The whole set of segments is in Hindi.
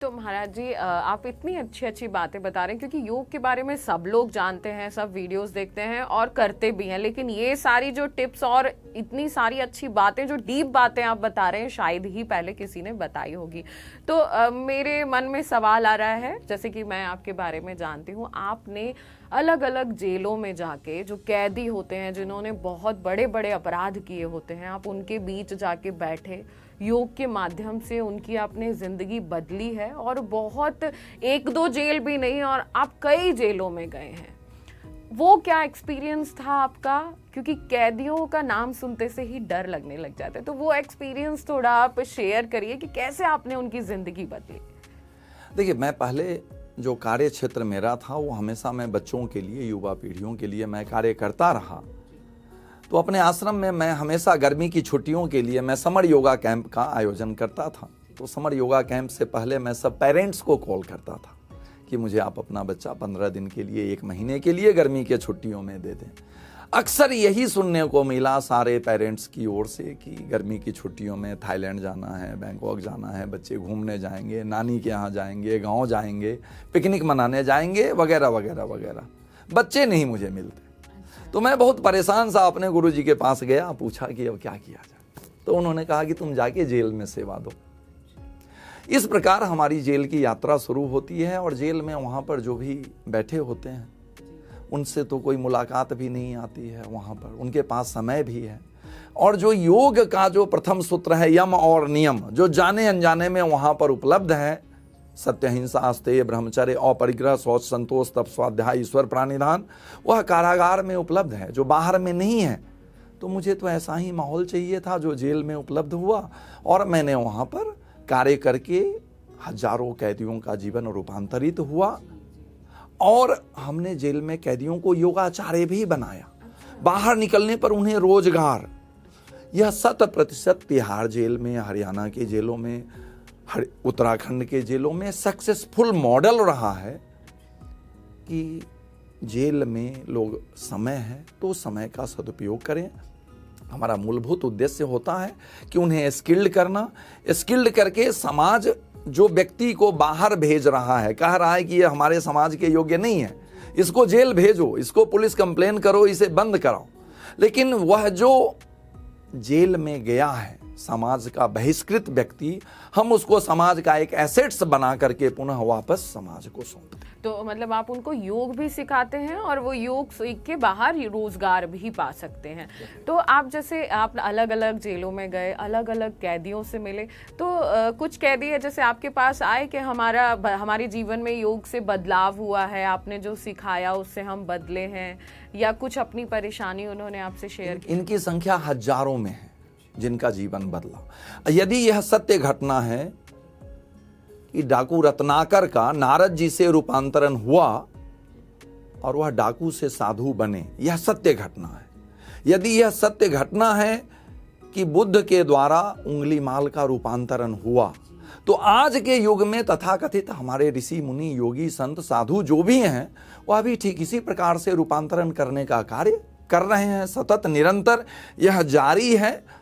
तो महाराज जी आप इतनी अच्छी अच्छी बातें बता रहे हैं, क्योंकि योग के बारे में सब लोग जानते हैं, सब वीडियोस देखते हैं और करते भी हैं, लेकिन ये सारी जो टिप्स और इतनी सारी अच्छी बातें, जो डीप बातें आप बता रहे हैं, शायद ही पहले किसी ने बताई होगी। तो मेरे मन में सवाल आ रहा है, जैसे कि मैं आपके बारे में जानती हूँ, आपने अलग अलग जेलों में जाके जो कैदी होते हैं, जिन्होंने बहुत बड़े बड़े अपराध किए होते हैं, आप उनके बीच जाके बैठे, योग के माध्यम से उनकी आपने जिंदगी बदली है, और बहुत एक दो जेल भी नहीं, और आप कई जेलों में गए हैं। वो क्या एक्सपीरियंस था आपका? क्योंकि कैदियों का नाम सुनते से ही डर लगने लग जाता है, तो वो एक्सपीरियंस थोड़ा आप शेयर करिए कि कैसे आपने उनकी जिंदगी बदली। देखिए, मैं पहले जो कार्य क्षेत्र मेरा था वो हमेशा मैं बच्चों के लिए, युवा पीढ़ियों के लिए मैं कार्य करता रहा। तो अपने आश्रम में मैं हमेशा गर्मी की छुट्टियों के लिए मैं समर योगा कैंप का आयोजन करता था। तो समर योगा कैंप से पहले मैं सब पेरेंट्स को कॉल करता था कि मुझे आप अपना बच्चा 15 दिन के लिए, 1 महीने के लिए गर्मी के छुट्टियों में दे दें। अक्सर यही सुनने को मिला सारे पेरेंट्स की ओर से कि गर्मी की छुट्टियों में थाईलैंड जाना है, बैंकॉक जाना है, बच्चे घूमने जाएंगे, नानी के यहाँ जाएंगे, गांव जाएंगे, पिकनिक मनाने जाएंगे, वगैरह वगैरह वगैरह। बच्चे नहीं मुझे मिलते। तो मैं बहुत परेशान सा अपने गुरुजी के पास गया, पूछा कि अब क्या किया जाए। तो उन्होंने कहा कि तुम जाके जेल में सेवा दो। इस प्रकार हमारी जेल की यात्रा शुरू होती है, और जेल में वहाँ पर जो भी बैठे होते हैं उनसे तो कोई मुलाकात भी नहीं आती है, वहाँ पर उनके पास समय भी है। और जो योग का जो प्रथम सूत्र है, यम और नियम, जो जाने अनजाने में वहाँ पर उपलब्ध है, सत्य, अहिंसा, अस्तेय, ब्रह्मचर्य, अपरिग्रह, शौच, संतोष, तप, स्वाध्याय, ईश्वर प्राणिधान, वह कारागार में उपलब्ध है, जो बाहर में नहीं है। तो मुझे तो ऐसा ही माहौल चाहिए था जो जेल में उपलब्ध हुआ, और मैंने वहाँ पर कार्य करके हजारों कैदियों का जीवन रूपांतरित हुआ। और हमने जेल में कैदियों को योगाचार्य भी बनाया, बाहर निकलने पर उन्हें रोजगार। यह 100% बिहार जेल में, हरियाणा के जेलों में, उत्तराखंड के जेलों में सक्सेसफुल मॉडल रहा है कि जेल में लोग समय है तो समय का सदुपयोग करें। हमारा मूलभूत उद्देश्य होता है कि उन्हें स्किल्ड करना, स्किल्ड करके समाज जो व्यक्ति को बाहर भेज रहा है, कह रहा है कि ये हमारे समाज के योग्य नहीं है, इसको जेल भेजो, इसको पुलिस कंप्लेन करो, इसे बंद कराओ, लेकिन वह जो जेल में गया है, समाज का बहिष्कृत व्यक्ति, हम उसको समाज का एक एसेट्स बना करके पुनः वापस समाज को सौंपते हैं। तो मतलब आप उनको योग भी सिखाते हैं, और वो योग सीख के बाहर रोजगार भी पा सकते हैं। तो आप जैसे आप अलग अलग जेलों में गए, अलग अलग कैदियों से मिले, तो कुछ कैदी है जैसे आपके पास आए कि हमारे जीवन में योग से बदलाव हुआ है, आपने जो सिखाया उससे हम बदले हैं, या कुछ अपनी परेशानी उन्होंने आपसे शेयर की? इनकी संख्या हजारों में है जिनका जीवन बदला। यदि यह सत्य घटना है कि डाकू रत्नाकर का नारद जी से रूपांतरण हुआ और वह डाकू से साधु बने, यह सत्य घटना है। यदि यह सत्य घटना है कि बुद्ध के द्वारा उंगली माल का रूपांतरण हुआ, तो आज के युग में तथाकथित हमारे ऋषि मुनि, योगी, संत, साधु जो भी हैं, वह भी ठीक इसी प्रकार से रूपांतरण करने का कार्य कर रहे हैं। सतत निरंतर यह जारी है,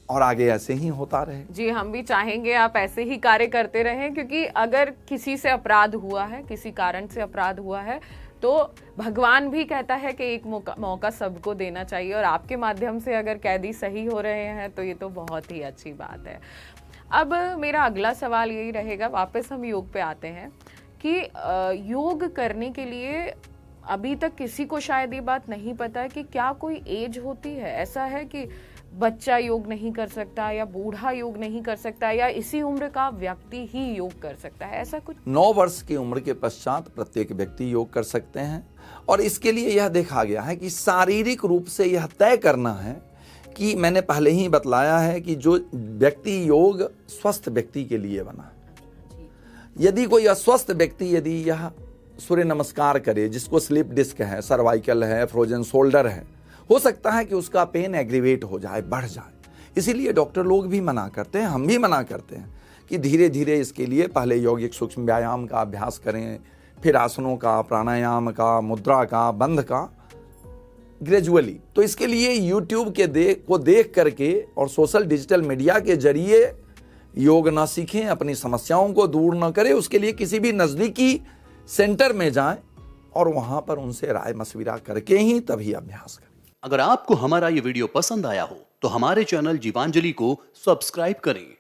और आगे ऐसे ही होता रहे। जी, हम भी चाहेंगे आप ऐसे ही कार्य करते रहें, क्योंकि अगर किसी से अपराध हुआ है, किसी कारण से अपराध हुआ है, तो भगवान भी कहता है कि एक मौका सबको देना चाहिए, और आपके माध्यम से अगर कैदी सही हो रहे हैं तो ये तो बहुत ही अच्छी बात है। अब मेरा अगला सवाल यही रहेगा, वापस हम योग पे आते हैं कि योग करने के लिए अभी तक किसी को शायद ये बात नहीं पता है कि क्या कोई एज होती है? ऐसा है कि बच्चा योग नहीं कर सकता, या बूढ़ा योग नहीं कर सकता, या इसी उम्र का व्यक्ति ही योग कर सकता है, ऐसा कुछ? 9 वर्ष की उम्र के पश्चात प्रत्येक व्यक्ति योग कर सकते हैं। और इसके लिए यह देखा गया है कि शारीरिक रूप से यह तय करना है कि मैंने पहले ही बतलाया है कि जो व्यक्ति योग स्वस्थ व्यक्ति के लिए बना है। यदि कोई अस्वस्थ व्यक्ति, यदि यह सूर्य नमस्कार करे, जिसको स्लिप डिस्क है, सर्वाइकल है, फ्रोजन शोल्डर है, हो सकता है कि उसका पेन एग्रीवेट हो जाए, बढ़ जाए। इसीलिए डॉक्टर लोग भी मना करते हैं, हम भी मना करते हैं कि धीरे धीरे इसके लिए पहले यौगिक सूक्ष्म व्यायाम का अभ्यास करें, फिर आसनों का, प्राणायाम का, मुद्रा का, बंध का, ग्रेजुअली। तो इसके लिए यूट्यूब को देख करके और सोशल डिजिटल मीडिया के जरिए योग ना सीखें, अपनी समस्याओं को दूर ना करें, उसके लिए किसी भी नज़दीकी सेंटर में जाएं और वहां पर उनसे राय मशविरा करके ही तभी अभ्यास करें। अगर आपको हमारा ये वीडियो पसंद आया हो तो हमारे चैनल जीवांजलि को सब्सक्राइब करें